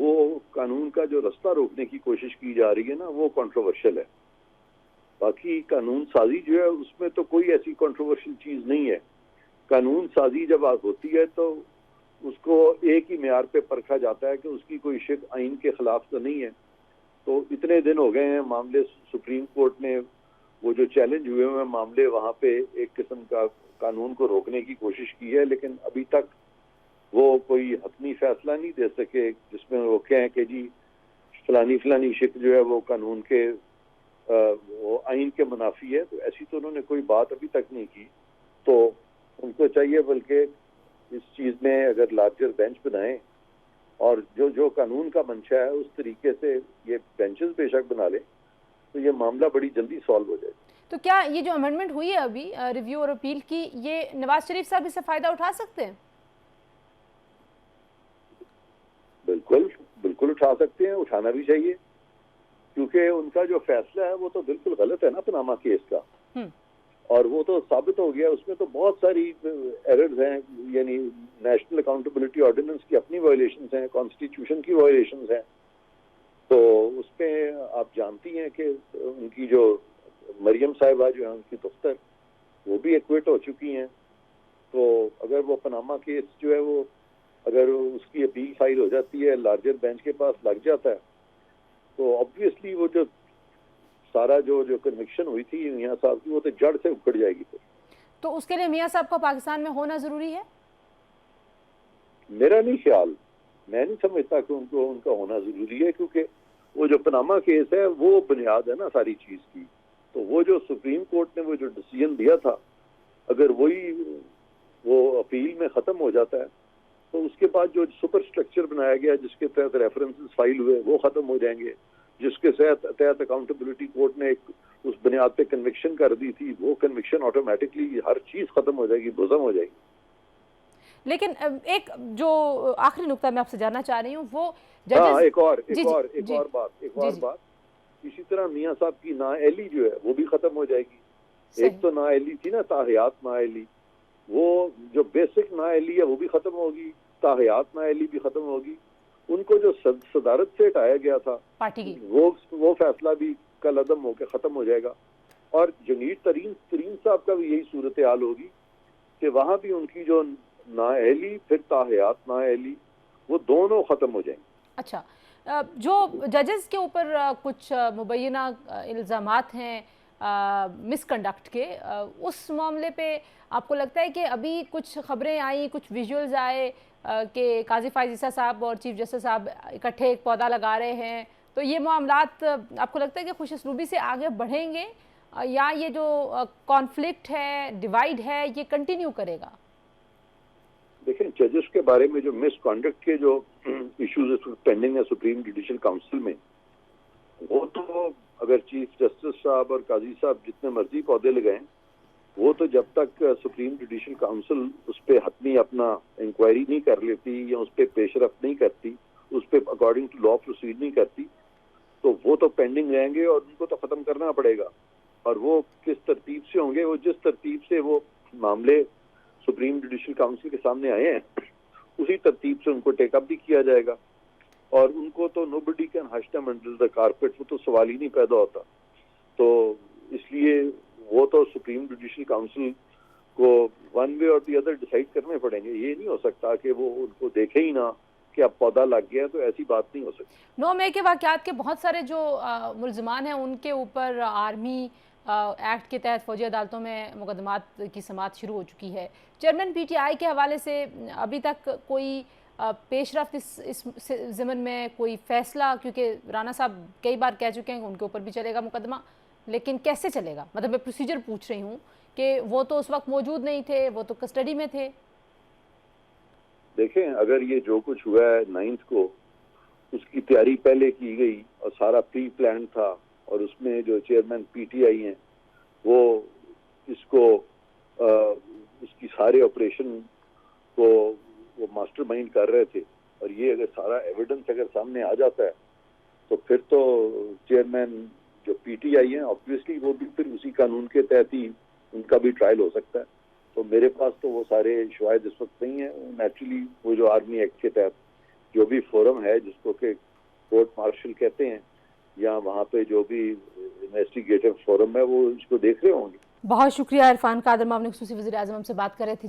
وہ قانون کا جو رستہ روکنے کی کوشش کی جا رہی ہے نا وہ کنٹروورشل ہے. باقی قانون سازی جو ہے اس میں تو کوئی ایسی کنٹروورشل چیز نہیں ہے. قانون سازی جب ہوتی ہے تو اس کو ایک ہی معیار پہ پرکھا جاتا ہے کہ اس کی کوئی شک آئین کے خلاف تو نہیں ہے. تو اتنے دن ہو گئے ہیں معاملے سپریم کورٹ نے وہ جو چیلنج ہوئے ہوئے معاملے وہاں پہ ایک قسم کا قانون کو روکنے کی کوشش کی ہے, لیکن ابھی تک وہ کوئی حتمی فیصلہ نہیں دے سکے جس میں وہ کہیں کہ جی فلانی شک جو ہے وہ قانون کے وہ آئین کے منافی ہے. تو ایسی تو انہوں نے کوئی بات ابھی تک نہیں کی. تو ان کو چاہیے بلکہ اس چیز میں اگر لارجر بینچ بنائیں اور جو قانون کا منشا ہے اس طریقے سے یہ بینچز بے شک بنا لیں تو یہ معاملہ بڑی جلدی سالو ہو جائے. تو کیا یہ جو امینڈمنٹ ہوئی ہے ابھی ریویو اور اپیل کی, یہ نواز شریف صاحب اس سے فائدہ اٹھا سکتے ہیں؟ بالکل اٹھا سکتے ہیں, اٹھانا بھی چاہیے, کیونکہ ان کا جو فیصلہ ہے وہ تو بالکل غلط ہے نا پاناما کیس کا. اور وہ تو ثابت ہو گیا, اس میں تو بہت ساری ایررز ہیں, یعنی نیشنل اکاؤنٹیبلٹی آرڈیننس کی اپنی وائلیشنز ہیں, کانسٹیٹیوشن کی وائلیشنز ہیں. تو اس پہ آپ جانتی ہیں کہ ان کی جو مریم صاحبہ جو ہیں ان کی دختر وہ بھی ایکویٹ ہو چکی ہیں. تو اگر وہ پاناما کیس جو ہے وہ اگر اس کی اپیل فائل ہو جاتی ہے, لارجر بینچ کے پاس لگ جاتا ہے, تو آبویسلی وہ جو سارا جو کنوکشن ہوئی تھی میاں صاحب کی وہ تو جڑ سے اکھڑ جائے گی. تو اس کے لیے میاں صاحب کو پاکستان میں ہونا ضروری ہے؟ میرا نہیں خیال, میں نہیں سمجھتا کہ ان کا ہونا ضروری ہے, کیونکہ وہ جو پاناما کیس ہے وہ بنیاد ہے نا ساری چیز کی. تو وہ جو سپریم کورٹ نے وہ جو ڈیسیژن دیا تھا اگر وہ اپیل میں ختم ہو جاتا ہے تو اس کے بعد جو سپر سٹرکچر بنایا گیا جس کے تحت ریفرنسز فائل ہوئے وہ ختم ہو جائیں گے, جس کے تحت اکاؤنٹیبلٹی کورٹ نے اس بنیاد پہ کنوکشن کر دی تھی وہ کنوکشن آٹومیٹکلی ہر چیز ختم ہو جائے گی, بزم ہو جائے گی. لیکن ایک جو آخری نقطہ میں آپ سے جاننا چاہ رہی ہوں وہ ایک اور بات اسی طرح میاں صاحب کی نااہلی جو ہے وہ بھی ختم ہو جائے گی. ایک تو نااہلی تھی نا تاحیات نااہلی, وہ جو بیسک نااہلی ہے وہ بھی ختم ہوگی, تاحیات نااہلی بھی ختم ہوگی. ان کو جو صدارت سے ہٹایا گیا تھا وہ فیصلہ بھی کل عدم ہو کے ختم ہو جائے گا. اور جنگیر ترین صاحب کا بھی یہی صورتحال ہوگی کہ وہاں بھی ان کی جو نااہلی پھر تاحیات نااہلی وہ دونوں ختم ہو جائیں گے. اچھا, جو ججز کے اوپر کچھ مبینہ الزامات ہیں مس کنڈکٹ کے, اس معاملے پہ آپ کو لگتا ہے کہ ابھی کچھ خبریں آئیں, کچھ ویژولز آئے کہ قاضی فائز عیسیٰ صاحب اور چیف جسٹس صاحب اکٹھے ایک پودا لگا رہے ہیں, تو یہ معاملات آپ کو لگتا ہے کہ خوش اسلوبی سے آگے بڑھیں گے یا یہ جو کانفلکٹ ہے, ڈیوائیڈ ہے, یہ کنٹینیو کرے گا؟ دیکھیں ججز کے بارے میں جو مس کانڈکٹ کے جو ایشوز پینڈنگ ہے سپریم جوڈیشل کاؤنسل میں, وہ تو اگر چیف جسٹس صاحب اور قاضی صاحب جتنے مرضی پودے لگائیں وہ تو جب تک سپریم جوڈیشل کاؤنسل اس پہ حتمی اپنا انکوائری نہیں کر لیتی یا اس پہ پیش رفت نہیں کرتی, اس پہ اکارڈنگ ٹو لا پروسیڈ نہیں کرتی, تو وہ تو پینڈنگ رہیں گے اور ان کو تو ختم کرنا پڑے گا. اور وہ کس ترتیب سے ہوں گے, وہ جس ترتیب سے وہ معاملے سپریم جوڈیشل کاؤنسل کے سامنے آئے ہیں اسی ترتیب سے ان کو ٹیک اپ بھی کیا جائے گا. اور ان کو تو nobody can hush them under the carpet, وہ تو سوال ہی نہیں پیدا ہوتا. تو اس لیے وہ تو سپریم جوڈیشل کاؤنسل کو ون وے اور دی ادر ڈیسائیڈ کرنے پڑیں گے. یہ نہیں ہو سکتا کہ وہ ان کو دیکھے ہی نہ کہ اب پودا لگ گیا, تو ایسی بات نہیں ہو سکتی. 9 مئی کے واقعات کے بہت سارے جو ملزمان ہیں ان کے اوپر آرمی ایکٹ کے تحت فوجی عدالتوں میں مقدمات کی سماعت شروع ہو چکی ہے. چیئرمین پی ٹی آئی کے حوالے سے ابھی تک کوئی پیش رفت اس ضمن میں, کوئی فیصلہ, کیونکہ رانا صاحب کئی بار کہہ چکے ہیں کہ ان کے اوپر بھی چلے گا مقدمہ, لیکن کیسے چلے گا؟ مطلب میں پروسیجر پوچھ رہی ہوں کہ وہ تو اس وقت موجود نہیں تھے, وہ تو کسٹڈی میں تھے. دیکھیں اگر یہ جو کچھ ہوا ہے 9 کو, اس کی تیاری پہلے کی گئی اور سارا پری پلان تھا, اور اس میں جو چیئرمین پی ٹی آئی ہیں وہ اس کو اس کی سارے آپریشن کو وہ ماسٹر مائنڈ کر رہے تھے, اور یہ اگر سارا ایویڈنس اگر سامنے آ جاتا ہے تو پھر تو چیئرمین جو پی ٹی آئی ہیں آبویسلی وہ بھی پھر اسی قانون کے تحت ہی ان کا بھی ٹرائل ہو سکتا ہے. تو میرے پاس تو وہ سارے شواہد اس وقت نہیں ہیں. نیچرلی وہ جو آرمی ایکٹ کے تحت جو بھی فورم ہے جس کو کہ کورٹ مارشل کہتے ہیں یا وہاں پہ جو بھی انویسٹیگیٹو فورم ہے وہ اس کو دیکھ رہے ہوں گے. بہت شکریہ عرفان قادر، معاون خصوصی وزیر اعظم ہم سے بات کر رہے تھے. جی